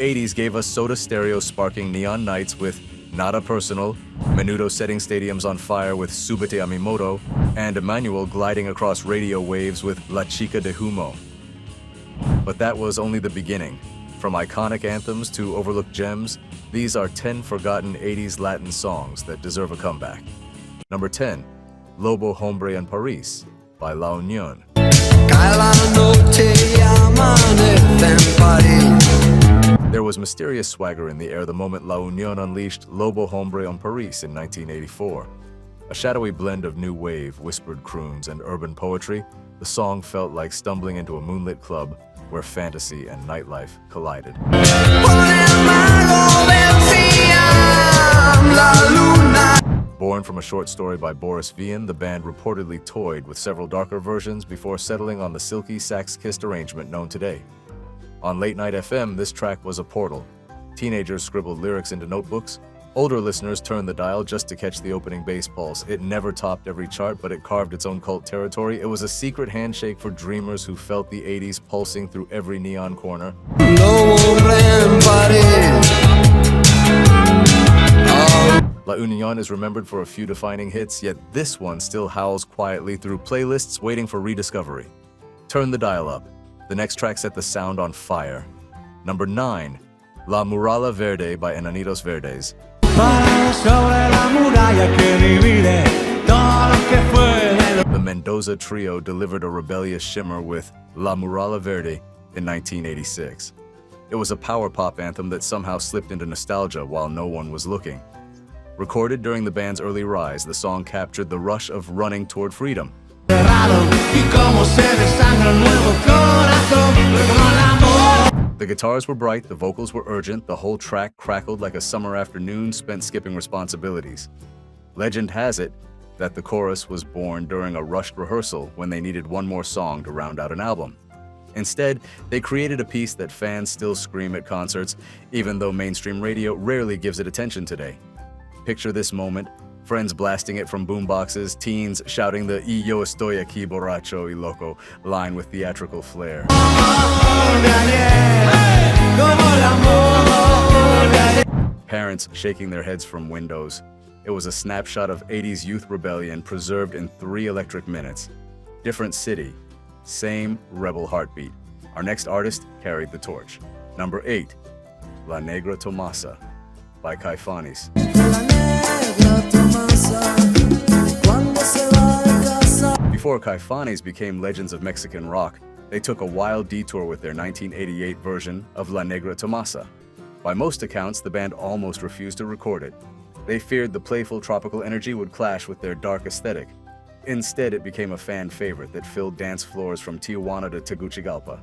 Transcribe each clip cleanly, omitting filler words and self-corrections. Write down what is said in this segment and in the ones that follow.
80s gave us Soda Stereo sparking neon nights with Nada Personal, Menudo setting stadiums on fire with Subite a mi moto, and Emmanuel gliding across radio waves with La Chica de Humo. But that was only the beginning. From iconic anthems to overlooked gems, these are 10 forgotten 80s Latin songs that deserve a comeback. Number 10, Lobo Hombre en Paris by La Unión. There was mysterious swagger in the air the moment La Unión unleashed Lobo Hombre en Paris in 1984. A shadowy blend of new wave, whispered croons, and urban poetry, the song felt like stumbling into a moonlit club where fantasy and nightlife collided. Born from a short story by Boris Vian, the band reportedly toyed with several darker versions before settling on the silky sax-kissed arrangement known today. On Late Night FM, this track was a portal. Teenagers scribbled lyrics into notebooks. Older listeners turned the dial just to catch the opening bass pulse. It never topped every chart, but it carved its own cult territory. It was a secret handshake for dreamers who felt the 80s pulsing through every neon corner. La Unión is remembered for a few defining hits, yet this one still howls quietly through playlists waiting for rediscovery. Turn the dial up. The next track set the sound on fire. Number 9, La Muralla Verde by Enanitos Verdes. The Mendoza Trio delivered a rebellious shimmer with La Muralla Verde in 1986. It was a power pop anthem that somehow slipped into nostalgia while no one was looking. Recorded during the band's early rise, the song captured the rush of running toward freedom. The guitars were bright, the vocals were urgent, the whole track crackled like a summer afternoon spent skipping responsibilities. Legend has it that the chorus was born during a rushed rehearsal when they needed one more song to round out an album. Instead, they created a piece that fans still scream at concerts, even though mainstream radio rarely gives it attention today. Picture this moment, friends blasting it from boomboxes, teens shouting the "Y yo estoy aquí borracho y loco" line with theatrical flair. Parents shaking their heads from windows. It was a snapshot of 80s youth rebellion preserved in 3 electric minutes. Different city, same rebel heartbeat. Our next artist carried the torch. Number 8, La Negra Tomasa by Caifanes. Before Caifanes became legends of Mexican rock, they took a wild detour with their 1988 version of La Negra Tomasa. By most accounts, the band almost refused to record it. They feared the playful tropical energy would clash with their dark aesthetic. Instead, it became a fan favorite that filled dance floors from Tijuana to Tegucigalpa.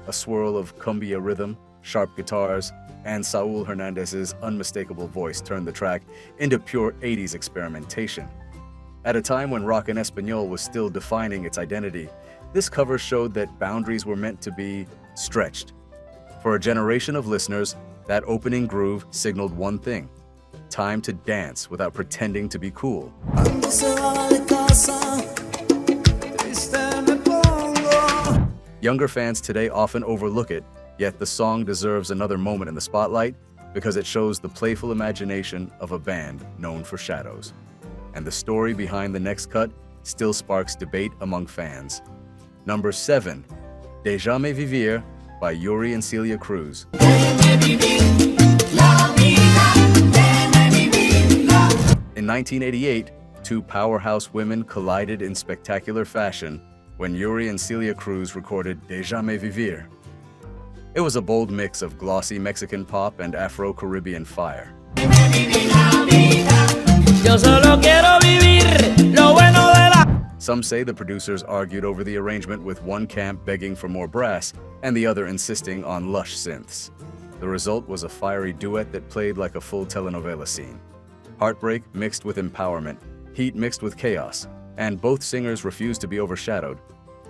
A swirl of cumbia rhythm, sharp guitars, and Saúl Hernández's unmistakable voice turned the track into pure 80s experimentation. At a time when rock en español was still defining its identity, this cover showed that boundaries were meant to be stretched. For a generation of listeners, that opening groove signaled one thing: time to dance without pretending to be cool. Younger fans today often overlook it, yet the song deserves another moment in the spotlight because it shows the playful imagination of a band known for shadows. And the story behind the next cut still sparks debate among fans. Number 7, Déjame Vivir by Yuri and Celia Cruz. In 1988, 2 powerhouse women collided in spectacular fashion when Yuri and Celia Cruz recorded Déjame Vivir. It was a bold mix of glossy Mexican pop and Afro-Caribbean fire. Some say the producers argued over the arrangement, with one camp begging for more brass and the other insisting on lush synths. The result was a fiery duet that played like a full telenovela scene. Heartbreak mixed with empowerment, heat mixed with chaos, and both singers refused to be overshadowed.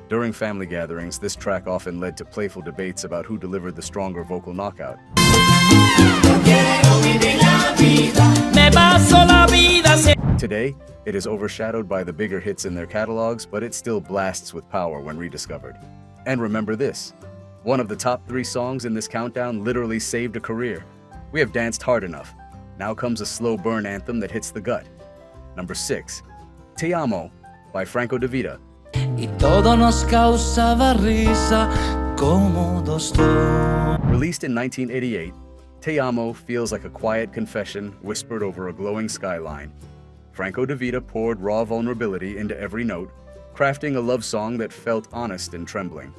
During family gatherings, this track often led to playful debates about who delivered the stronger vocal knockout. Today, it is overshadowed by the bigger hits in their catalogs, but it still blasts with power when rediscovered. And remember this, one of the top 3 songs in this countdown literally saved a career. We have danced hard enough. Now comes a slow burn anthem that hits the gut. Number 6, Te Amo by Franco De Vita. Y todo nos causaba risa, cómodos dos. Released in 1988, Te Amo feels like a quiet confession whispered over a glowing skyline. Franco De Vita poured raw vulnerability into every note, crafting a love song that felt honest and trembling.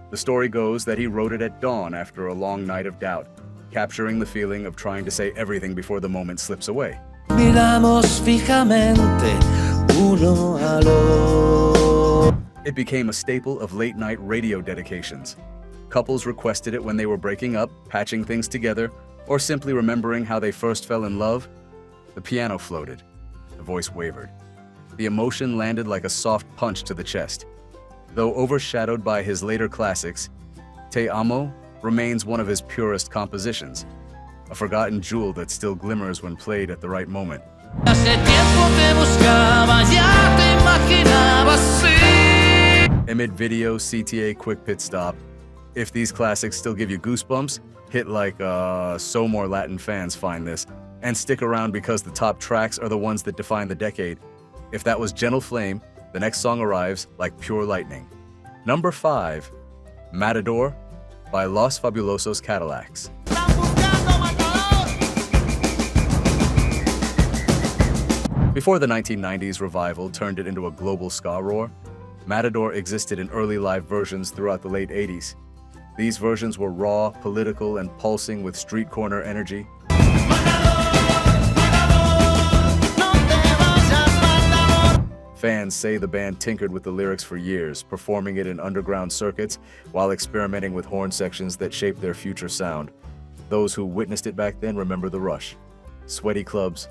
The story goes that he wrote it at dawn after a long night of doubt, capturing the feeling of trying to say everything before the moment slips away. Miramos fijamente uno al otro. It became a staple of late-night radio dedications. Couples requested it when they were breaking up, patching things together, or simply remembering how they first fell in love. The piano floated. The voice wavered. The emotion landed like a soft punch to the chest. Though overshadowed by his later classics, Te Amo remains one of his purest compositions, a forgotten jewel that still glimmers when played at the right moment. Hace tiempo te buscaba, ya te imaginaba así. Amid video CTA quick pit stop, if these classics still give you goosebumps, hit like so more Latin fans find this, and stick around because the top tracks are the ones that define the decade. If that was Gentle Flame, the next song arrives like pure lightning. Number 5, Matador by Los Fabulosos Cadillacs. Before the 1990s revival turned it into a global ska roar, Matador existed in early live versions throughout the late 80s. These versions were raw, political, and pulsing with street corner energy. Fans say the band tinkered with the lyrics for years, performing it in underground circuits while experimenting with horn sections that shaped their future sound. Those who witnessed it back then remember the rush. Sweaty clubs,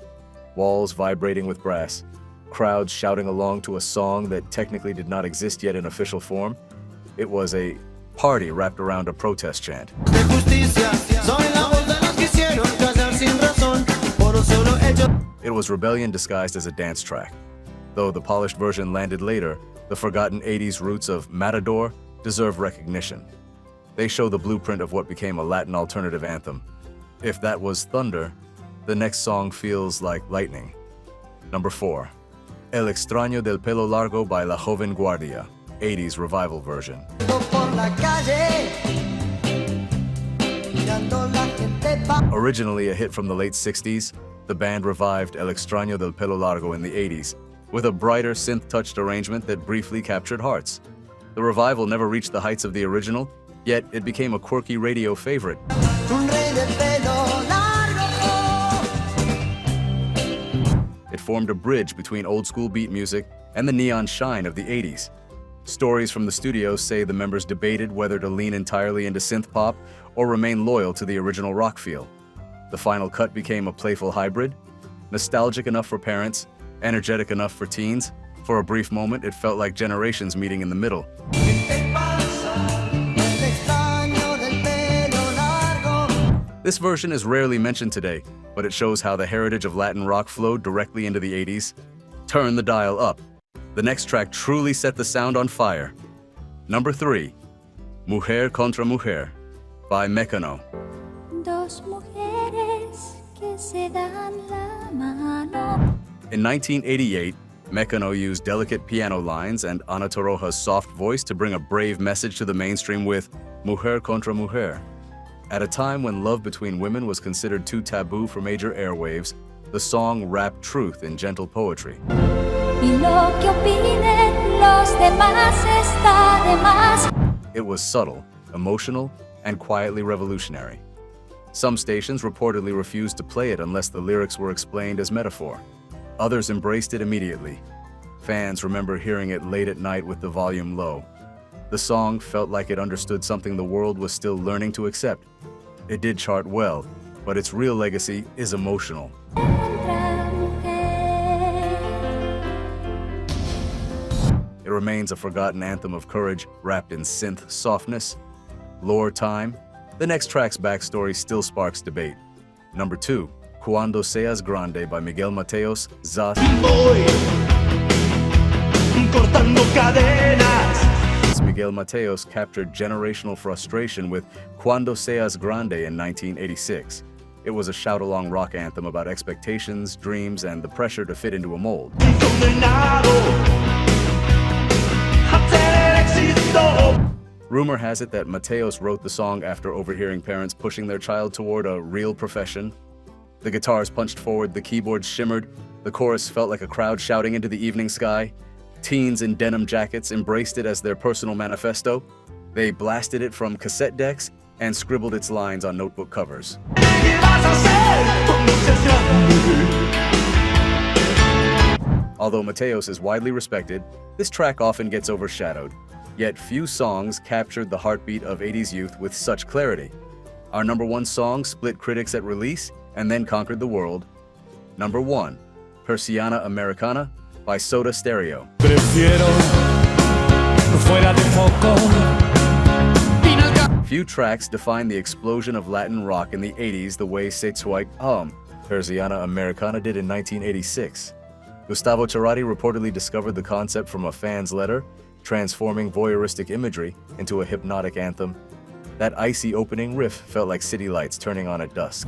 walls vibrating with brass, crowds shouting along to a song that technically did not exist yet in official form. It was a party wrapped around a protest chant. It was rebellion disguised as a dance track. Though the polished version landed later, the forgotten 80s roots of Matador deserve recognition. They show the blueprint of what became a Latin alternative anthem. If that was thunder, the next song feels like lightning. Number 4, El Extraño del Pelo Largo by La Joven Guardia, 80s revival version. Originally a hit from the late 60s, the band revived El Extraño del Pelo Largo in the 80s, with a brighter synth-touched arrangement that briefly captured hearts. The revival never reached the heights of the original, yet it became a quirky radio favorite. It formed a bridge between old-school beat music and the neon shine of the 80s. Stories from the studio say the members debated whether to lean entirely into synth-pop or remain loyal to the original rock feel. The final cut became a playful hybrid, nostalgic enough for parents, energetic enough for teens. For a brief moment, it felt like generations meeting in the middle. This version is rarely mentioned today, but it shows how the heritage of Latin rock flowed directly into the 80s. Turn the dial up. The next track truly set the sound on fire. Number 3, Mujer contra Mujer by Mecano. Dos mujeres que se dan la mano. In 1988, Mecano used delicate piano lines and Ana Torroja's soft voice to bring a brave message to the mainstream with Mujer contra Mujer. At a time when love between women was considered too taboo for major airwaves, the song rapped truth in gentle poetry. Y lo que opinen los demás está de más. It was subtle, emotional, and quietly revolutionary. Some stations reportedly refused to play it unless the lyrics were explained as metaphor. Others embraced it immediately. Fans remember hearing it late at night with the volume low. The song felt like it understood something the world was still learning to accept. It did chart well, but its real legacy is emotional. It remains a forgotten anthem of courage wrapped in synth softness. Lore time, the next track's backstory still sparks debate. Number 2, Cuando Seas Grande by Miguel Mateos, Zas. Voy cortando cadenas. Miguel Mateos captured generational frustration with Cuando Seas Grande in 1986. It was a shout-along rock anthem about expectations, dreams, and the pressure to fit into a mold. Condenado a tener éxito. Rumor has it that Mateos wrote the song after overhearing parents pushing their child toward a real profession. The guitars punched forward, the keyboards shimmered, the chorus felt like a crowd shouting into the evening sky. Teens in denim jackets embraced it as their personal manifesto. They blasted it from cassette decks and scribbled its lines on notebook covers. ¿Qué vas a hacer cuando seas grande? Although Mateos is widely respected, this track often gets overshadowed. Yet few songs captured the heartbeat of 80s youth with such clarity. Our number one song split critics at release and then conquered the world. Number 1, Persiana Americana by Soda Stereo. Prefiero fuera de foco. Few tracks define the explosion of Latin rock in the 80s the way Setuai Persiana Americana did in 1986. Gustavo Cerati reportedly discovered the concept from a fan's letter, transforming voyeuristic imagery into a hypnotic anthem. That icy opening riff felt like city lights turning on at dusk.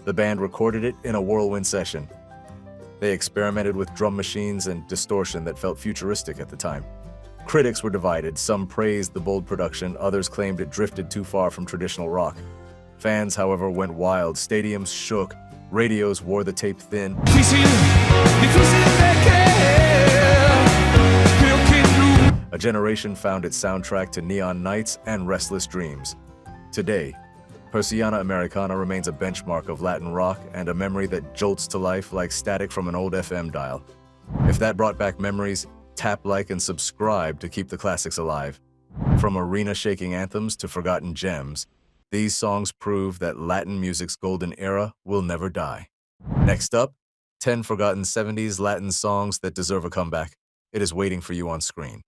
The band recorded it in a whirlwind session. They experimented with drum machines and distortion that felt futuristic at the time. Critics were divided. Some praised the bold production, others claimed it drifted too far from traditional rock. Fans, however, went wild. Stadiums shook, radios wore the tape thin. A generation found its soundtrack to Neon Nights and Restless Dreams. Today, Persiana Americana remains a benchmark of Latin rock and a memory that jolts to life like static from an old FM dial. If that brought back memories, tap like and subscribe to keep the classics alive. From arena-shaking anthems to forgotten gems, these songs prove that Latin music's golden era will never die. Next up, 10 forgotten 70s Latin songs that deserve a comeback. It is waiting for you on screen.